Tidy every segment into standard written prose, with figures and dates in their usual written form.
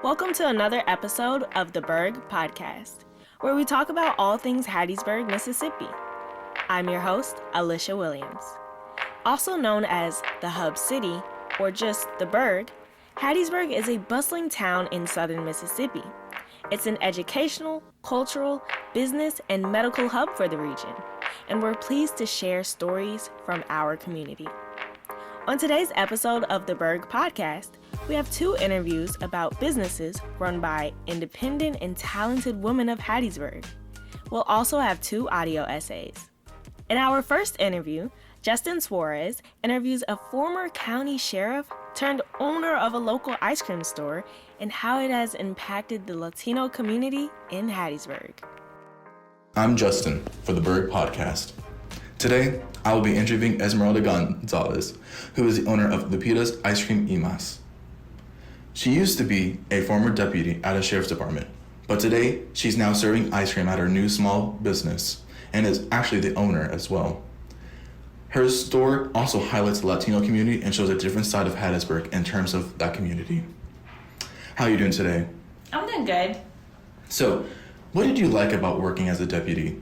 Welcome to another episode of the Burg Podcast, where we talk about all things Hattiesburg, Mississippi. I'm your host, Alicia Williams. Also known as the Hub City, or just the Burg, Hattiesburg is a bustling town in southern Mississippi. It's an educational, cultural, business, and medical hub for the region, and we're pleased to share stories from our community. On today's episode of the Burg Podcast, we have two interviews about businesses run by independent and talented women of Hattiesburg. We'll also have two audio essays. In our first interview, Justin Suarez interviews a former county sheriff turned owner of a local ice cream store and how it has impacted the Latino community in Hattiesburg. I'm Justin for the Burg Podcast. Today, I will be interviewing Esmeralda Gonzalez, who is the owner of Lupita's Ice Cream y Mas. She used to be a former deputy at a sheriff's department, but today she's now serving ice cream at her new small business and is actually the owner as well. Her store also highlights the Latino community and shows a different side of Hattiesburg in terms of that community. How are you doing today? I'm doing good. So, what did you like about working as a deputy?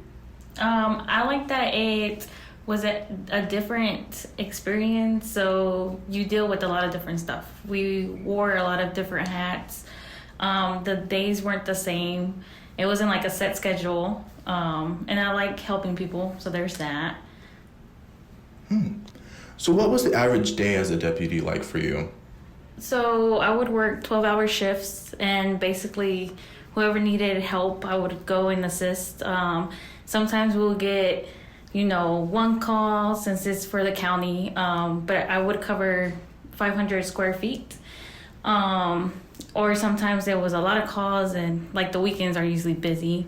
I like that it was a different experience, so you deal with a lot of different stuff. We wore a lot of different hats. The days weren't the same. It wasn't like a set schedule, and I like helping people, so there's that. So what was the average day as a deputy like for you? So I would work 12-hour shifts, and basically whoever needed help, I would go and assist. Sometimes we'll get, one call since it's for the county, but I would cover 500 square feet. Or sometimes there was a lot of calls and like the weekends are usually busy.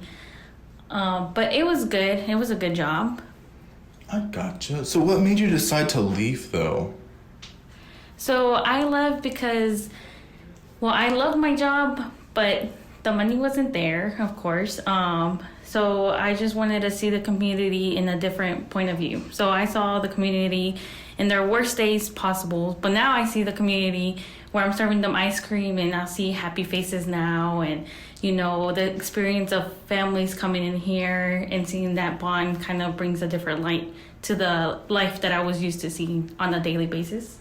But it was good. It was a good job. I gotcha. So what made you decide to leave though? So I left because, I love my job, but the money wasn't there, of course. So I just wanted to see the community in a different point of view. So I saw the community in their worst days possible, but now I see the community where I'm serving them ice cream and I see happy faces now, and the experience of families coming in here and seeing that bond kind of brings a different light to the life that I was used to seeing on a daily basis.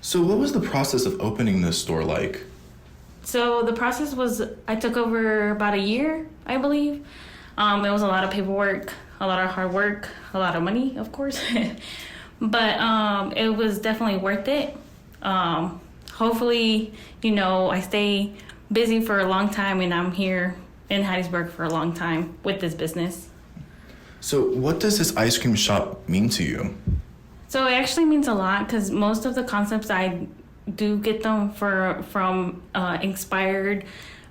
So what was the process of opening this store like? So the process was, I took over about a year, I believe. It was a lot of paperwork, a lot of hard work, a lot of money, of course. But it was definitely worth it. Hopefully, I stay busy for a long time and I'm here in Hattiesburg for a long time with this business. So what does this ice cream shop mean to you? So it actually means a lot because most of the concepts I do get them from inspired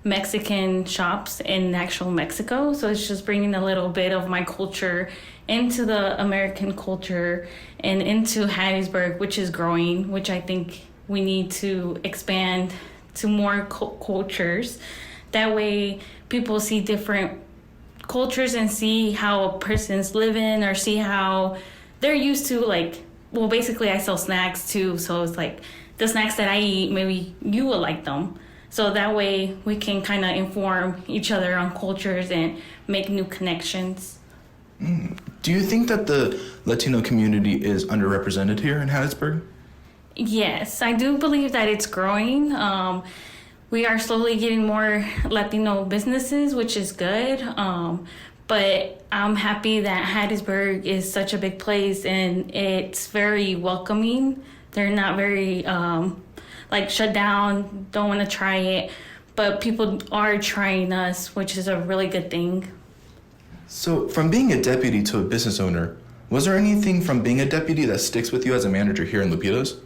Mexican shops in actual Mexico. So it's just bringing a little bit of my culture into the American culture and into Hattiesburg, which is growing, which I think we need to expand to more cultures. That way people see different cultures and see how a person's living or see how they're used to, basically I sell snacks too. So it's like the snacks that I eat, maybe you will like them. So that way we can kind of inform each other on cultures and make new connections. Do you think that the Latino community is underrepresented here in Hattiesburg? Yes, I do believe that it's growing. We are slowly getting more Latino businesses, which is good. But I'm happy that Hattiesburg is such a big place and it's very welcoming. They're not very shut down, don't want to try it, but people are trying us, which is a really good thing. So from being a deputy to a business owner, was there anything from being a deputy that sticks with you as a manager here in Lupita's?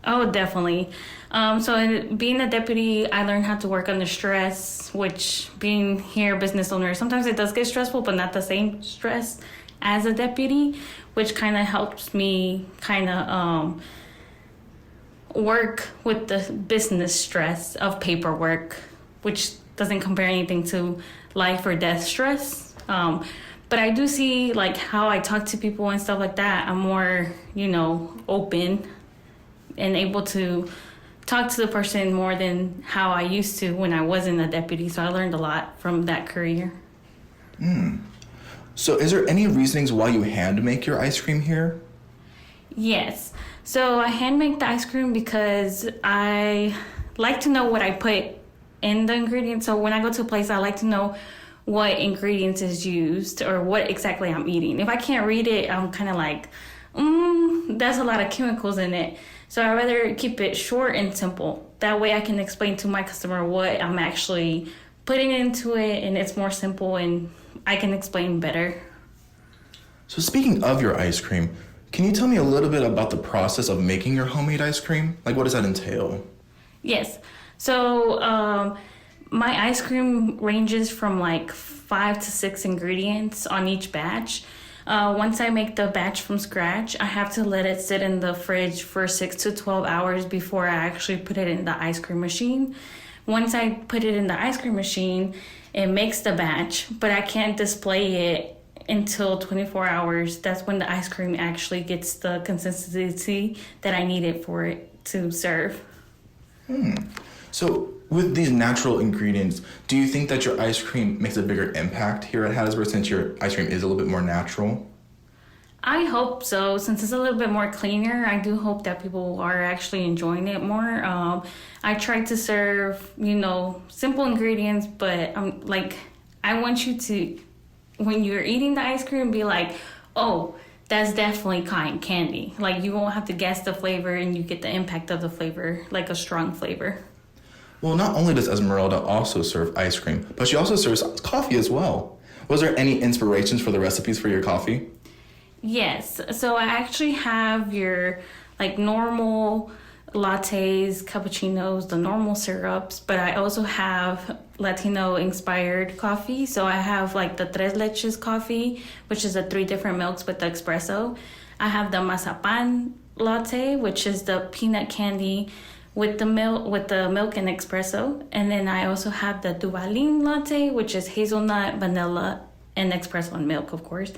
Oh, definitely. Being a deputy, I learned how to work under stress, which being here business owner, sometimes it does get stressful, but not the same stress as a deputy, which kind of helps me work with the business stress of paperwork, which doesn't compare anything to life or death stress. But I do see how I talk to people and stuff like that. I'm more, open and able to talk to the person more than how I used to when I wasn't a deputy. So I learned a lot from that career. So is there any reasonings why you hand make your ice cream here? Yes. So I hand make the ice cream because I like to know what I put in the ingredients. So when I go to a place, I like to know what ingredients is used or what exactly I'm eating. If I can't read it, I'm kind of like, that's a lot of chemicals in it. So I'd rather keep it short and simple. That way I can explain to my customer what I'm actually putting into it, and it's more simple and I can explain better. So speaking of your ice cream, can you tell me a little bit about the process of making your homemade ice cream? Like, what does that entail? Yes. So my ice cream ranges from like 5 to 6 ingredients on each batch. Once I make the batch from scratch, I have to let it sit in the fridge for 6 to 12 hours before I actually put it in the ice cream machine. Once I put it in the ice cream machine, it makes the batch, but I can't display it until 24 hours. That's when the ice cream actually gets the consistency that I need it for it to serve. So with these natural ingredients, do you think that your ice cream makes a bigger impact here at Hattiesburg since your ice cream is a little bit more natural? I hope so. Since it's a little bit more cleaner, I do hope that people are actually enjoying it more. I try to serve, simple ingredients, but I want you to, when you're eating the ice cream, be like, oh, that's definitely cotton candy. Like, you won't have to guess the flavor and you get the impact of the flavor, like a strong flavor. Well, not only does Esmeralda also serve ice cream, but she also serves coffee as well. Was there any inspirations for the recipes for your coffee? Yes. So I actually have your normal lattes, cappuccinos, the normal syrups, but I also have Latino inspired coffee. So I have the tres leches coffee, which is the 3 different milks with the espresso. I have the mazapan latte, which is the peanut candy with the milk and espresso. And then I also have the Duvalin latte, which is hazelnut, vanilla, and espresso and milk, of course.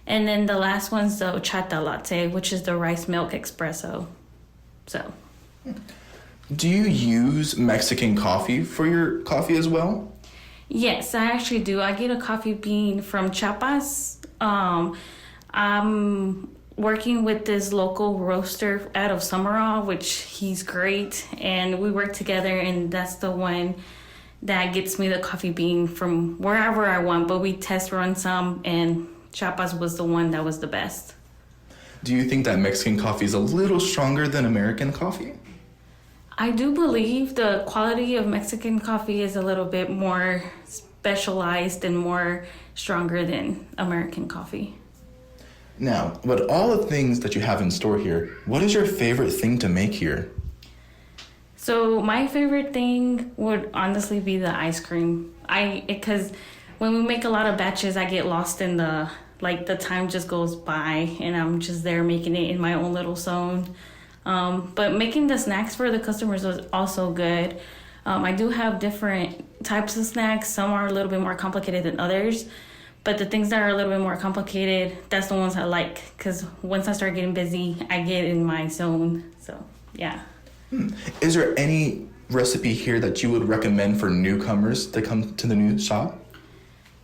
And then the last one's the horchata latte, which is the rice milk espresso. So. Do you use Mexican coffee for your coffee as well? Yes, I actually do. I get a coffee bean from Chiapas. I'm working with this local roaster out of Summerall, which he's great. And we work together, and that's the one that gets me the coffee bean from wherever I want. But we test run some, and Chiapas was the one that was the best. Do you think that Mexican coffee is a little stronger than American coffee? I do believe the quality of Mexican coffee is a little bit more specialized and more stronger than American coffee. Now, with all the things that you have in store here, what is your favorite thing to make here? So my favorite thing would honestly be the ice cream. Because when we make a lot of batches, I get lost in the time just goes by and I'm just there making it in my own little zone. But making the snacks for the customers was also good. I do have different types of snacks. Some are a little bit more complicated than others. But the things that are a little bit more complicated, that's the ones I like. Because once I start getting busy, I get in my zone. So, yeah. Is there any recipe here that you would recommend for newcomers to come to the new shop?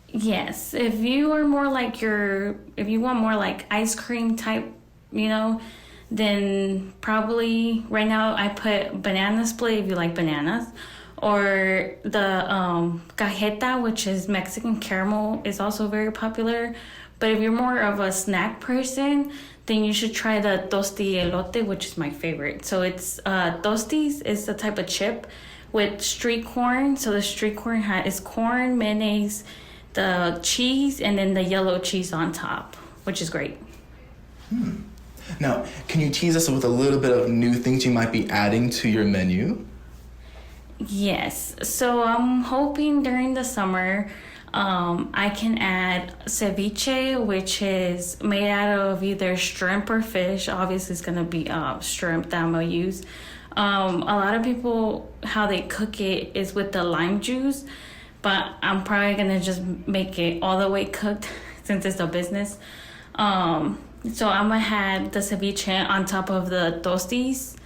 Yes. If you are more if you want more ice cream type, then probably right now I put banana split if you like bananas. Or the cajeta, which is Mexican caramel, is also very popular. But if you're more of a snack person, then you should try the tosti elote, which is my favorite. So it's tostis is the type of chip with street corn. So the street corn is corn, mayonnaise, the cheese, and then the yellow cheese on top, which is great. Now, can you tease us with a little bit of new things you might be adding to your menu? Yes. So I'm hoping during the summer I can add ceviche, which is made out of either shrimp or fish. Obviously, it's going to be shrimp that I'm going to use. A lot of people, how they cook it is with the lime juice, but I'm probably going to just make it all the way cooked since it's a business. So I'm going to have the ceviche on top of the tostis.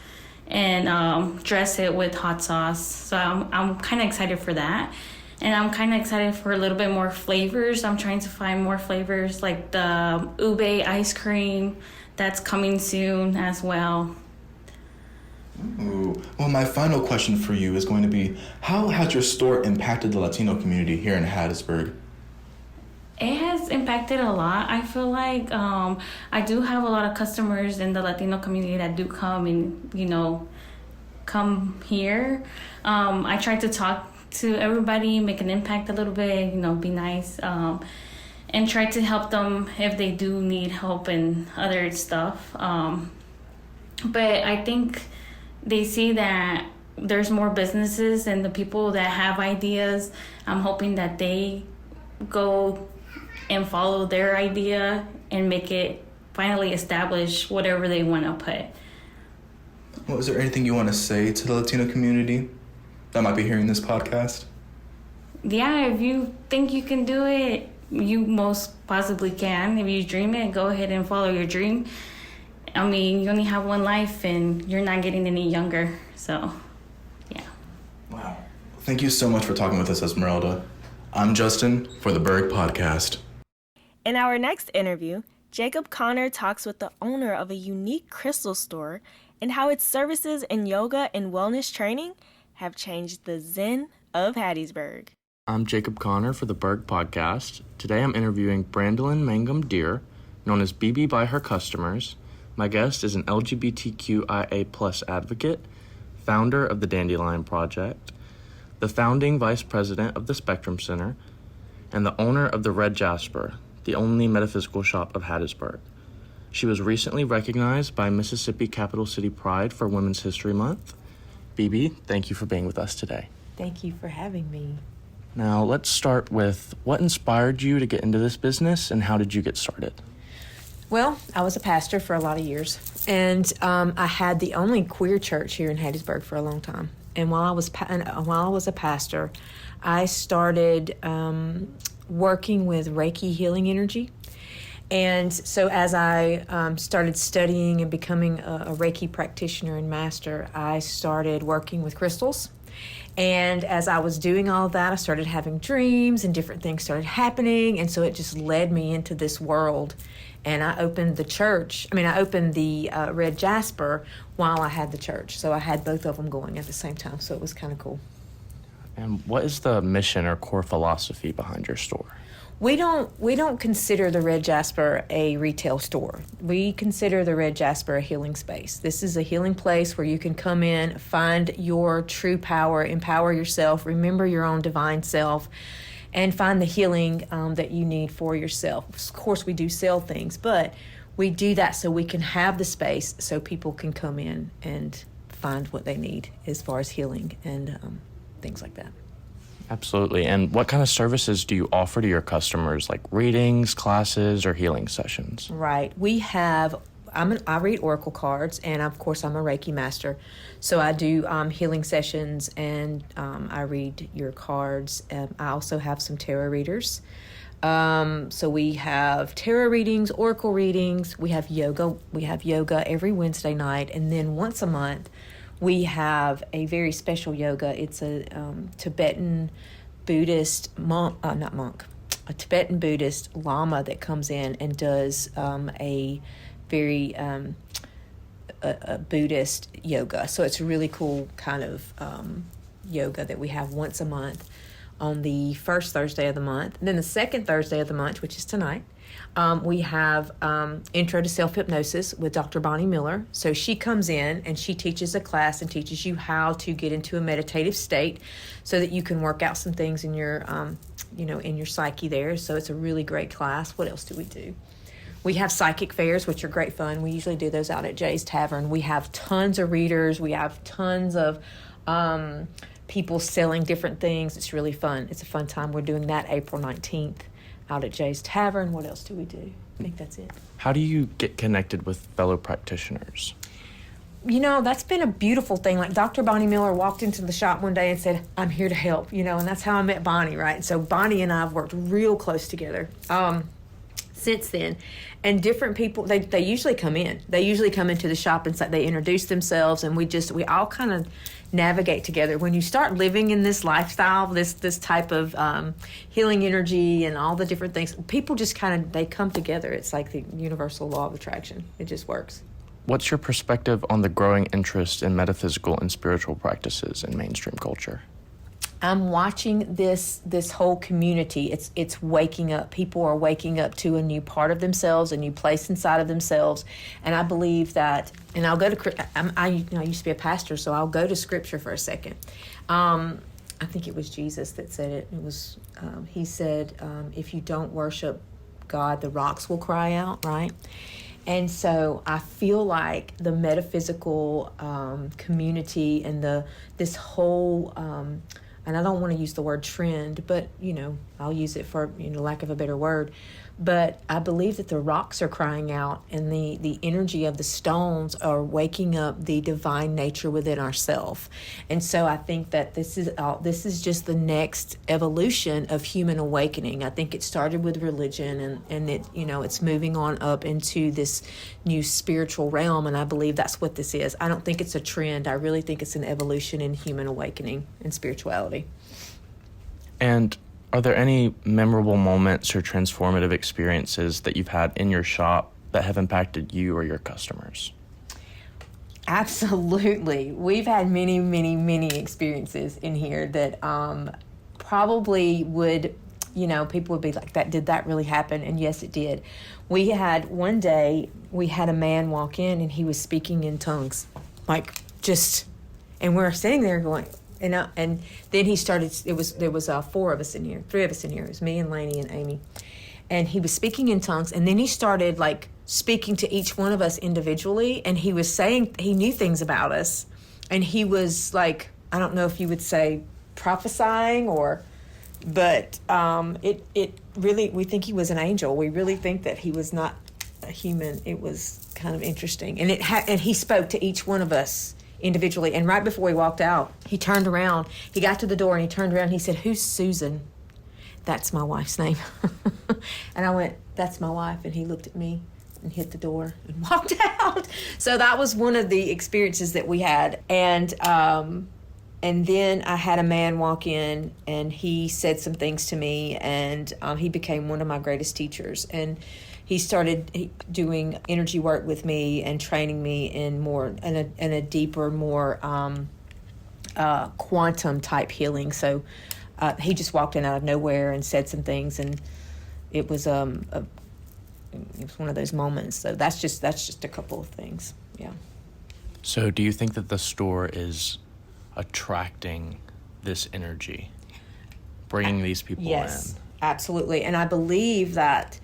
and dress it with hot sauce. So I'm kind of excited for that. And I'm kind of excited for a little bit more flavors. I'm trying to find more flavors like the ube ice cream that's coming soon as well. Ooh. Well, my final question for you is going to be, how has your store impacted the Latino community here in Hattiesburg? It has impacted a lot. I feel like I do have a lot of customers in the Latino community that do come and, come here. I try to talk to everybody, make an impact a little bit, be nice, and try to help them if they do need help and other stuff. But I think they see that there's more businesses and the people that have ideas. I'm hoping that they go and follow their idea and make it finally establish whatever they want to put. Well, is there anything you want to say to the Latino community that might be hearing this podcast? Yeah, if you think you can do it, you most possibly can. If you dream it, go ahead and follow your dream. I mean, you only have one life and you're not getting any younger. So, yeah. Wow. Thank you so much for talking with us, Esmeralda. I'm Justin for the Burg Podcast. In our next interview, Jacob Connor talks with the owner of a unique crystal store and how its services in yoga and wellness training have changed the Zen of Hattiesburg. I'm Jacob Connor for the Burg Podcast. Today I'm interviewing Brandolyn Mangum Deer, known as BB by her customers. My guest is an LGBTQIA+ advocate, founder of the Dandelion Project, the founding vice president of the Spectrum Center, and the owner of the Red Jasper, the only metaphysical shop of Hattiesburg. She was recently recognized by Mississippi Capital City Pride for Women's History Month. BB, thank you for being with us today. Thank you for having me. Now, let's start with what inspired you to get into this business and how did you get started? Well, I was a pastor for a lot of years, and I had the only queer church here in Hattiesburg for a long time. And while I was a pastor, I started working with Reiki healing energy. And so as I started studying and becoming a Reiki practitioner and master, I started working with crystals. And as I was doing all of that, I started having dreams and different things started happening. And so it just led me into this world. And I opened the Red Jasper while I had the church. So I had both of them going at the same time. So it was kind of cool. And what is the mission or core philosophy behind your store? We don't consider the Red Jasper a retail store. We consider the Red Jasper a healing space. This is a healing place where you can come in, find your true power, empower yourself, remember your own divine self, and find the healing that you need for yourself. Of course, we do sell things, but we do that so we can have the space so people can come in and find what they need as far as healing and things like that. Absolutely. And what kind of services do you offer to your customers, like readings, classes, or healing sessions? Right. I read oracle cards, and of course I'm a Reiki master. So I do healing sessions, and I read your cards. I also have some tarot readers. So we have tarot readings, oracle readings. We have yoga. We have yoga every Wednesday night, and then once a month we have a very special yoga. It's a Tibetan Buddhist a Tibetan Buddhist Lama that comes in and does a very a Buddhist yoga. So it's a really cool kind of yoga that we have once a month on the first Thursday of the month. And then the second Thursday of the month, which is tonight, we have Intro to Self-Hypnosis with Dr. Bonnie Miller. So she comes in and she teaches a class and teaches you how to get into a meditative state so that you can work out some things in your, in your psyche there. So it's a really great class. What else do we do? We have psychic fairs, which are great fun. We usually do those out at Jay's Tavern. We have tons of readers. We have tons of people selling different things. It's really fun. It's a fun time. We're doing that April 19th out at Jay's Tavern. What else do we do? I think that's it. How do you get connected with fellow practitioners? That's been a beautiful thing. Like Dr. Bonnie Miller walked into the shop one day and said, "I'm here to help," and that's how I met Bonnie, right? So Bonnie and I have worked real close together. since then. And different people, they usually come in. They usually come into the shop and they introduce themselves, and we all kind of navigate together. When you start living in this lifestyle, this type of healing energy and all the different things, people just they come together. It's like the universal law of attraction. It just works. What's your perspective on the growing interest in metaphysical and spiritual practices in mainstream culture? I'm watching this whole community. It's waking up. People are waking up to a new part of themselves, a new place inside of themselves. And I believe that, and I'll go to, I used to be a pastor, so I'll go to scripture for a second. I think it was Jesus that said it. It was, he said, if you don't worship God, the rocks will cry out, right? And so I feel like the metaphysical community and this whole, and I don't want to use the word trend, but, I'll use it for, lack of a better word. But I believe that the rocks are crying out, and the energy of the stones are waking up the divine nature within ourselves. And so I think that this is just the next evolution of human awakening. I think it started with religion, and it, it's moving on up into this new spiritual realm. And I believe that's what this is. I don't think it's a trend. I really think it's an evolution in human awakening and spirituality. And are there any memorable moments or transformative experiences that you've had in your shop that have impacted you or your customers? Absolutely. We've had many, many, many experiences in here that probably would, people would be like, did that really happen? And yes, it did. One day, we had a man walk in, and he was speaking in tongues, and we're sitting there going, and then he started, there was 4 of us in here, 3 of us in here. It was me and Lainey and Amy. And he was speaking in tongues, and then he started speaking to each one of us individually, and he was saying, he knew things about us, and he was I don't know if you would say prophesying but it really, we think he was an angel. We really think that he was not a human. It was kind of interesting. And and he spoke to each one of us individually. And right before we walked out, he turned around. He got to the door and he turned around and he said, "Who's Susan?" "That's my wife's name." And I went, "That's my wife." And he looked at me and hit the door and walked out. So that was one of the experiences that we had. And then I had a man walk in, and he said some things to me, and he became one of my greatest teachers. And he started doing energy work with me and training me in a deeper, more quantum type healing. So he just walked in out of nowhere and said some things, and it was one of those moments. So that's just a couple of things. Yeah. So do you think that the store is attracting this energy, bringing these people in? Yes, absolutely. And I believe that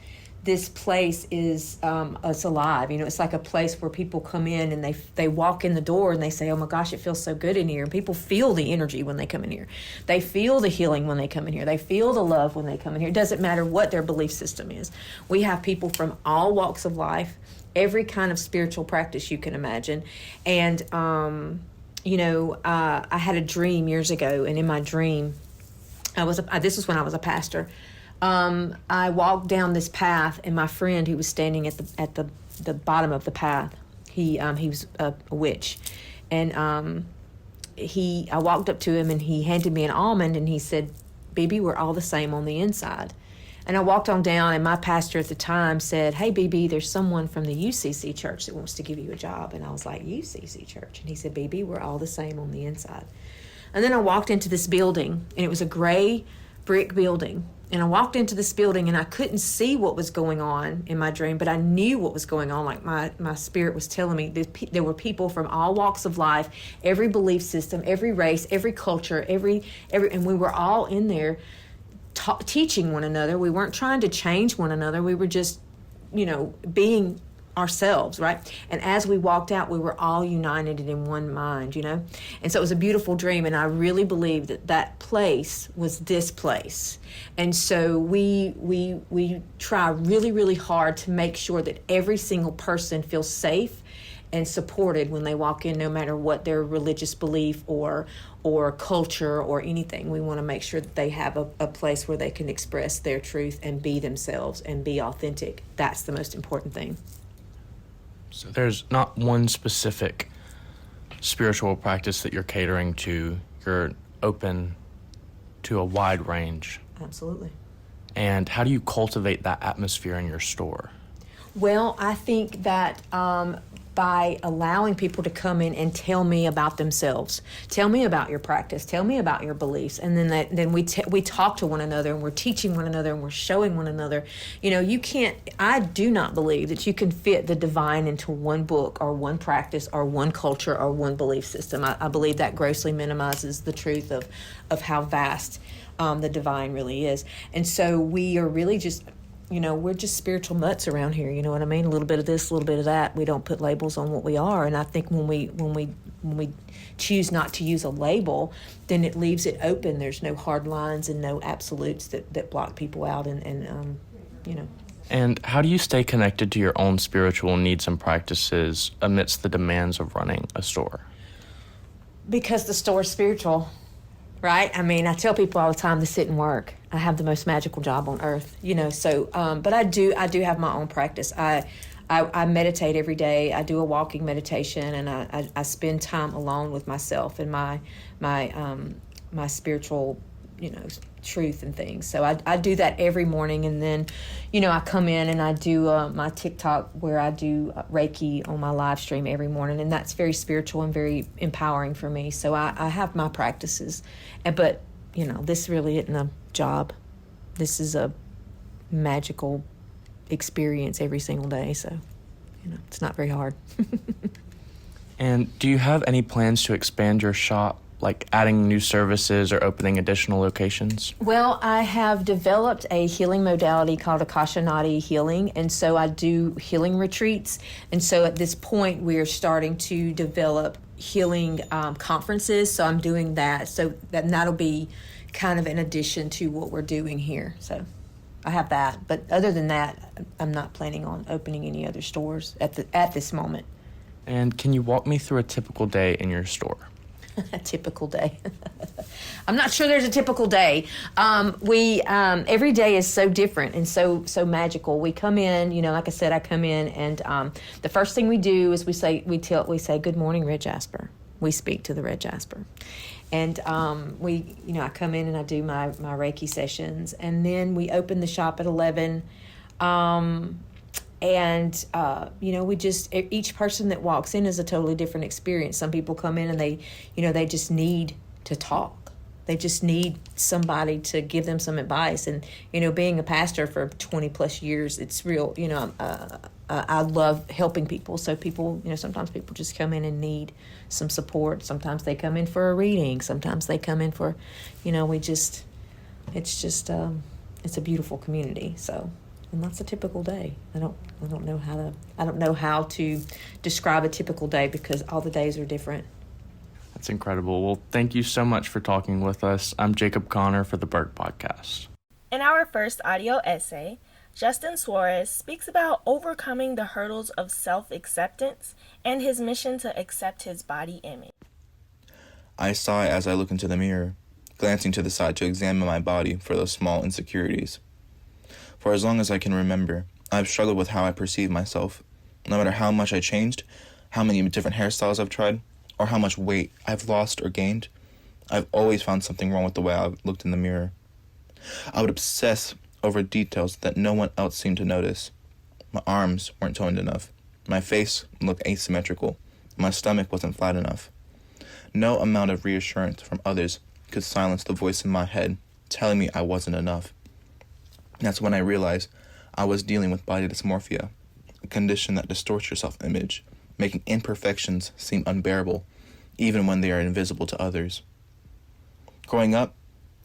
this place is it's alive. It's like a place where people come in and they walk in the door and they say, "Oh my gosh, it feels so good in here." And people feel the energy when they come in here. They feel the healing when they come in here. They feel the love when they come in here. It doesn't matter what their belief system is. We have people from all walks of life, every kind of spiritual practice you can imagine. And I had a dream years ago, and in my dream, this was when I was a pastor. I walked down this path, and my friend who was standing at the bottom of the path, he was a witch, and I walked up to him, and he handed me an almond, and he said, "BB, we're all the same on the inside." And I walked on down, and my pastor at the time said, "Hey, BB, there's someone from the UCC church that wants to give you a job." And I was like, "UCC church?" And he said, "BB, we're all the same on the inside." And then I walked into this building, and it was a gray brick building. And I walked into this building, and I couldn't see what was going on in my dream, but I knew what was going on. Like my spirit was telling me that there were people from all walks of life, every belief system, every race, every culture, every, and we were all in there teaching one another. We weren't trying to change one another. We were just, being ourselves, right? And as we walked out, we were all united and in one mind, And so it was a beautiful dream, and I really believe that place was this place. And so we try really, really hard to make sure that every single person feels safe and supported when they walk in, no matter what their religious belief or culture or anything. We want to make sure that they have a place where they can express their truth and be themselves and be authentic. That's the most important thing. So there's not one specific spiritual practice that you're catering to. You're open to a wide range. Absolutely. And how do you cultivate that atmosphere in your store? Well, I think that by allowing people to come in and tell me about themselves, tell me about your practice, tell me about your beliefs, and then we talk to one another, and we're teaching one another, and we're showing one another. I do not believe that you can fit the divine into one book or one practice or one culture or one belief system. I believe that grossly minimizes the truth of how vast the divine really is. And so we are really just, we're just spiritual mutts around here. You know what I mean? A little bit of this, a little bit of that. We don't put labels on what we are. And I think when we choose not to use a label, then it leaves it open. There's no hard lines and no absolutes that block people out. And. And how do you stay connected to your own spiritual needs and practices amidst the demands of running a store? Because the store's spiritual. Right? I mean, I tell people all the time to sit and work. I have the most magical job on earth, so, but I do have my own practice. I meditate every day. I do a walking meditation, and I spend time alone with myself and my spiritual, truth and things. So I do that every morning, and then, I come in and I do my TikTok where I do Reiki on my live stream every morning, and that's very spiritual and very empowering for me. So I have my practices, but this really isn't a job. This is a magical experience every single day. So it's not very hard. And do you have any plans to expand your shop, like adding new services or opening additional locations? Well, I have developed a healing modality called Akasha Nadi Healing, and so I do healing retreats. And so at this point, we are starting to develop healing conferences. So I'm doing that. So that'll be kind of in addition to what we're doing here. So I have that. But other than that, I'm not planning on opening any other stores at this moment. And can you walk me through a typical day in your store? A typical day. I'm not sure there's a typical day. We every day is so different and so magical. We come in, like I said, I come in, and the first thing we do is we say good morning, Red Jasper. We speak to the Red Jasper, and I come in and I do my Reiki sessions, and then we open the shop at 11. And, we just, each person that walks in is a totally different experience. Some people come in and they just need to talk. They just need somebody to give them some advice. And, being a pastor for 20 plus years, it's real, I love helping people. So people, sometimes people just come in and need some support. Sometimes they come in for a reading. Sometimes they come in for, it's a beautiful community. So. And that's a typical day. I don't know how to describe a typical day because all the days are different. That's incredible. Well, thank you so much for talking with us. I'm Jacob Connor for the Burg Podcast. In our first audio essay, Justin Suarez speaks about overcoming the hurdles of self-acceptance and his mission to accept his body image. I sigh as I look into the mirror, glancing to the side to examine my body for those small insecurities. For as long as I can remember, I've struggled with how I perceive myself. No matter how much I changed, how many different hairstyles I've tried, or how much weight I've lost or gained, I've always found something wrong with the way I've looked in the mirror. I would obsess over details that no one else seemed to notice. My arms weren't toned enough. My face looked asymmetrical. My stomach wasn't flat enough. No amount of reassurance from others could silence the voice in my head telling me I wasn't enough. That's when I realized I was dealing with body dysmorphia, a condition that distorts your self-image, making imperfections seem unbearable, even when they are invisible to others. Growing up,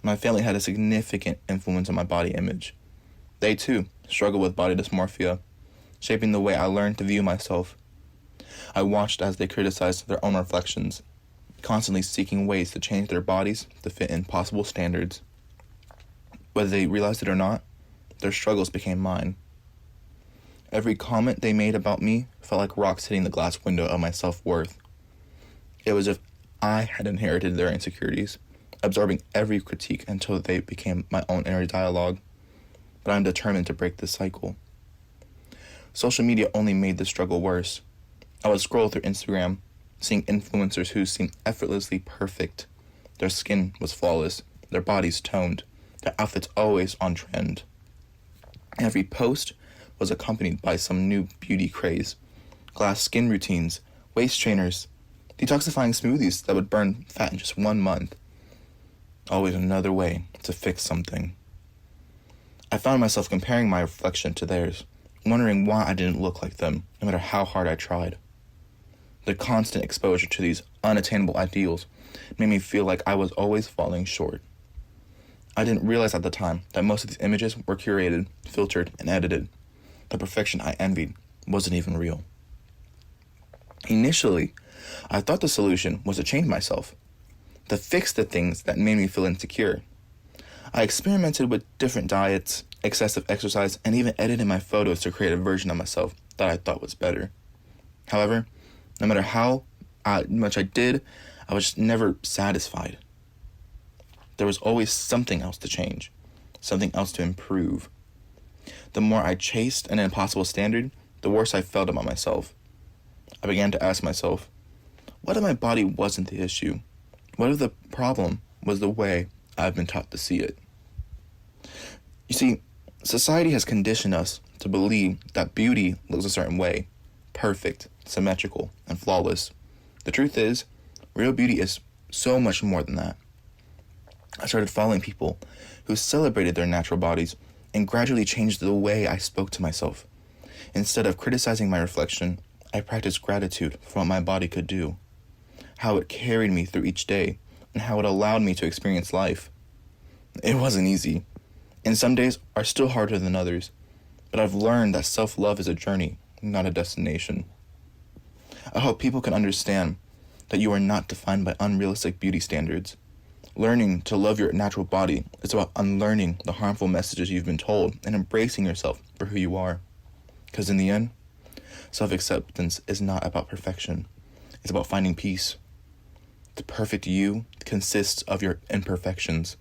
my family had a significant influence on my body image. They, too, struggled with body dysmorphia, shaping the way I learned to view myself. I watched as they criticized their own reflections, constantly seeking ways to change their bodies to fit impossible standards. Whether they realized it or not, their struggles became mine. Every comment they made about me felt like rocks hitting the glass window of my self-worth. It was as if I had inherited their insecurities, absorbing every critique until they became my own inner dialogue. But I'm determined to break this cycle. Social media only made the struggle worse. I would scroll through Instagram, seeing influencers who seemed effortlessly perfect. Their skin was flawless, their bodies toned, their outfits always on trend. Every post was accompanied by some new beauty craze. Glass skin routines, waist trainers, detoxifying smoothies that would burn fat in just 1 month. Always another way to fix something. I found myself comparing my reflection to theirs, wondering why I didn't look like them, no matter how hard I tried. The constant exposure to these unattainable ideals made me feel like I was always falling short. I didn't realize at the time that most of these images were curated, filtered, and edited. The perfection I envied wasn't even real. Initially, I thought the solution was to change myself, to fix the things that made me feel insecure. I experimented with different diets, excessive exercise, and even edited my photos to create a version of myself that I thought was better. However, no matter how much I did, I was just never satisfied. There was always something else to change, something else to improve. The more I chased an impossible standard, the worse I felt about myself. I began to ask myself, what if my body wasn't the issue? What if the problem was the way I've been taught to see it? You see, society has conditioned us to believe that beauty looks a certain way, perfect, symmetrical, and flawless. The truth is, real beauty is so much more than that. I started following people who celebrated their natural bodies and gradually changed the way I spoke to myself. Instead of criticizing my reflection, I practiced gratitude for what my body could do, how it carried me through each day, and how it allowed me to experience life. It wasn't easy, and some days are still harder than others, but I've learned that self-love is a journey, not a destination. I hope people can understand that you are not defined by unrealistic beauty standards. Learning to love your natural body is about unlearning the harmful messages you've been told and embracing yourself for who you are. Because in the end, self-acceptance is not about perfection. It's about finding peace. The perfect you consists of your imperfections.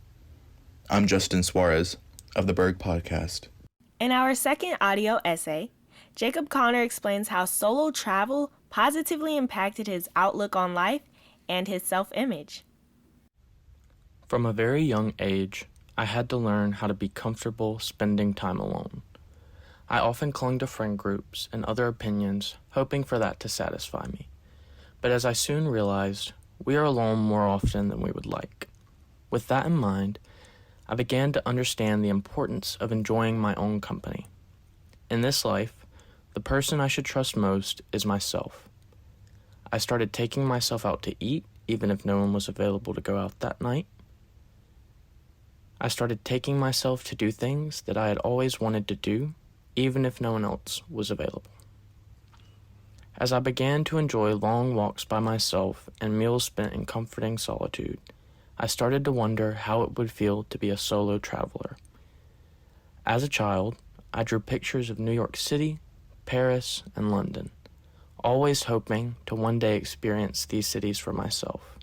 I'm Justin Suarez of the Burg Podcast. In our second audio essay, Jacob Connor explains how solo travel positively impacted his outlook on life and his self-image. From a very young age, I had to learn how to be comfortable spending time alone. I often clung to friend groups and other opinions, hoping for that to satisfy me. But as I soon realized, we are alone more often than we would like. With that in mind, I began to understand the importance of enjoying my own company. In this life, the person I should trust most is myself. I started taking myself out to eat, even if no one was available to go out that night. I started taking myself to do things that I had always wanted to do, even if no one else was available. As I began to enjoy long walks by myself and meals spent in comforting solitude, I started to wonder how it would feel to be a solo traveler. As a child, I drew pictures of New York City, Paris, and London, always hoping to one day experience these cities for myself.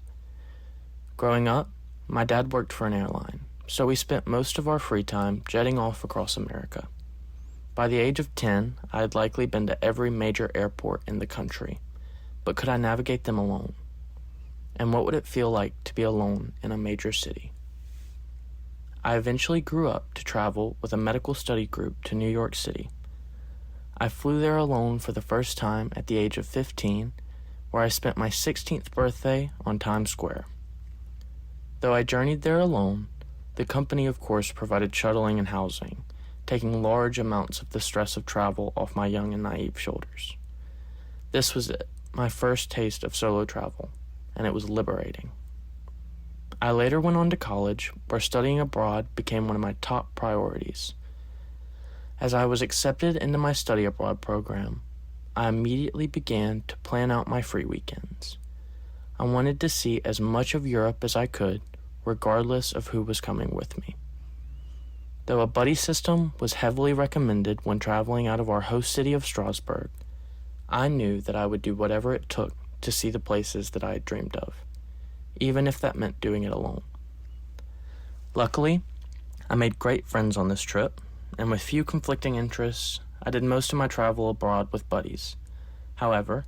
Growing up, my dad worked for an airline, so we spent most of our free time jetting off across America. By the age of 10, I had likely been to every major airport in the country, but could I navigate them alone? And what would it feel like to be alone in a major city? I eventually grew up to travel with a medical study group to New York City. I flew there alone for the first time at the age of 15, where I spent my 16th birthday on Times Square. Though I journeyed there alone, the company of course provided shuttling and housing, taking large amounts of the stress of travel off my young and naive shoulders. This was it, my first taste of solo travel, and it was liberating. I later went on to college, where studying abroad became one of my top priorities. As I was accepted into my study abroad program, I immediately began to plan out my free weekends. I wanted to see as much of Europe as I could, regardless of who was coming with me. Though a buddy system was heavily recommended when traveling out of our host city of Strasbourg, I knew that I would do whatever it took to see the places that I had dreamed of, even if that meant doing it alone. Luckily, I made great friends on this trip, and with few conflicting interests, I did most of my travel abroad with buddies. However,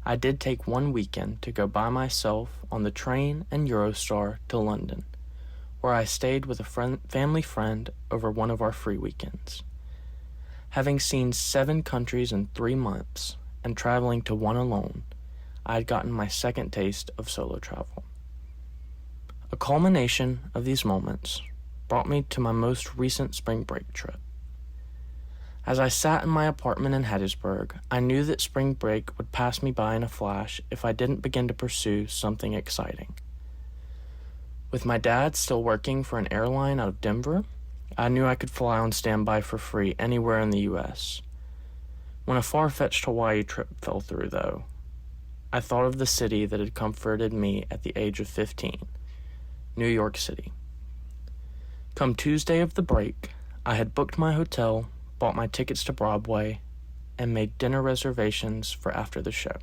I did take one weekend to go by myself on the train and Eurostar to London, where I stayed with a family friend over one of our free weekends. Having seen 7 countries in 3 months and traveling to one alone, I had gotten my second taste of solo travel. A culmination of these moments brought me to my most recent spring break trip. As I sat in my apartment in Hattiesburg, I knew that spring break would pass me by in a flash if I didn't begin to pursue something exciting. With my dad still working for an airline out of Denver, I knew I could fly on standby for free anywhere in the U.S. When a far-fetched Hawaii trip fell through, though, I thought of the city that had comforted me at the age of 15, New York City. Come Tuesday of the break, I had booked my hotel, bought my tickets to Broadway, and made dinner reservations for after the show.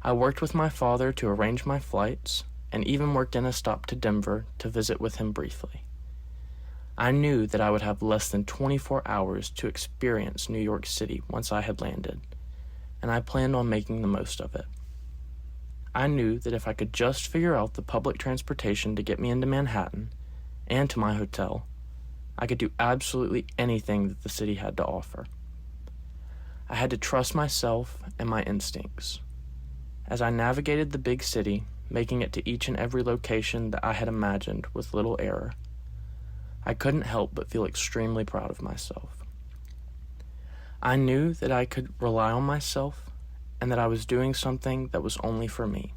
I worked with my father to arrange my flights, and even worked in a stop to Denver to visit with him briefly. I knew that I would have less than 24 hours to experience New York City once I had landed, and I planned on making the most of it. I knew that if I could just figure out the public transportation to get me into Manhattan and to my hotel, I could do absolutely anything that the city had to offer. I had to trust myself and my instincts. As I navigated the big city, making it to each and every location that I had imagined with little error, I couldn't help but feel extremely proud of myself. I knew that I could rely on myself and that I was doing something that was only for me.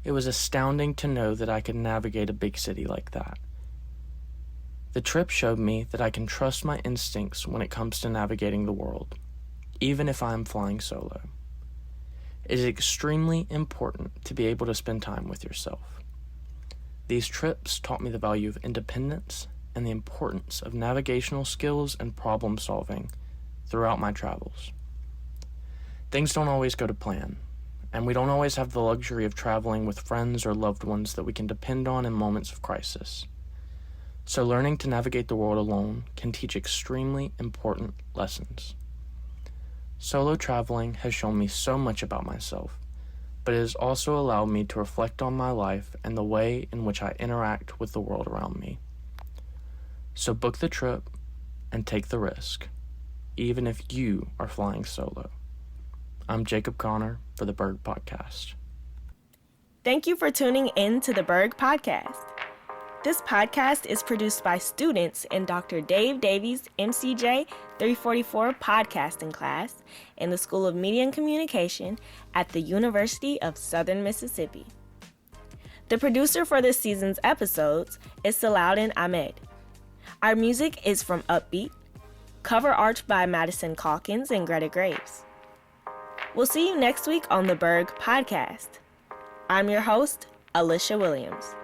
It was astounding to know that I could navigate a big city like that. The trip showed me that I can trust my instincts when it comes to navigating the world, even if I am flying solo. It is extremely important to be able to spend time with yourself. These trips taught me the value of independence and the importance of navigational skills and problem solving throughout my travels. Things don't always go to plan, and we don't always have the luxury of traveling with friends or loved ones that we can depend on in moments of crisis. So learning to navigate the world alone can teach extremely important lessons. Solo traveling has shown me so much about myself, but it has also allowed me to reflect on my life and the way in which I interact with the world around me. So book the trip and take the risk, even if you are flying solo. I'm Jacob Connor for the Burg Podcast. Thank you for tuning in to the Burg Podcast. This podcast is produced by students in Dr. Dave Davies' MCJ 344 podcasting class in the School of Media and Communication at the University of Southern Mississippi. The producer for this season's episodes is Salaudin Ahmed. Our music is from Upbeat, cover art by Madison Calkins and Greta Graves. We'll see you next week on the Burg Podcast. I'm your host, Alicia Williams.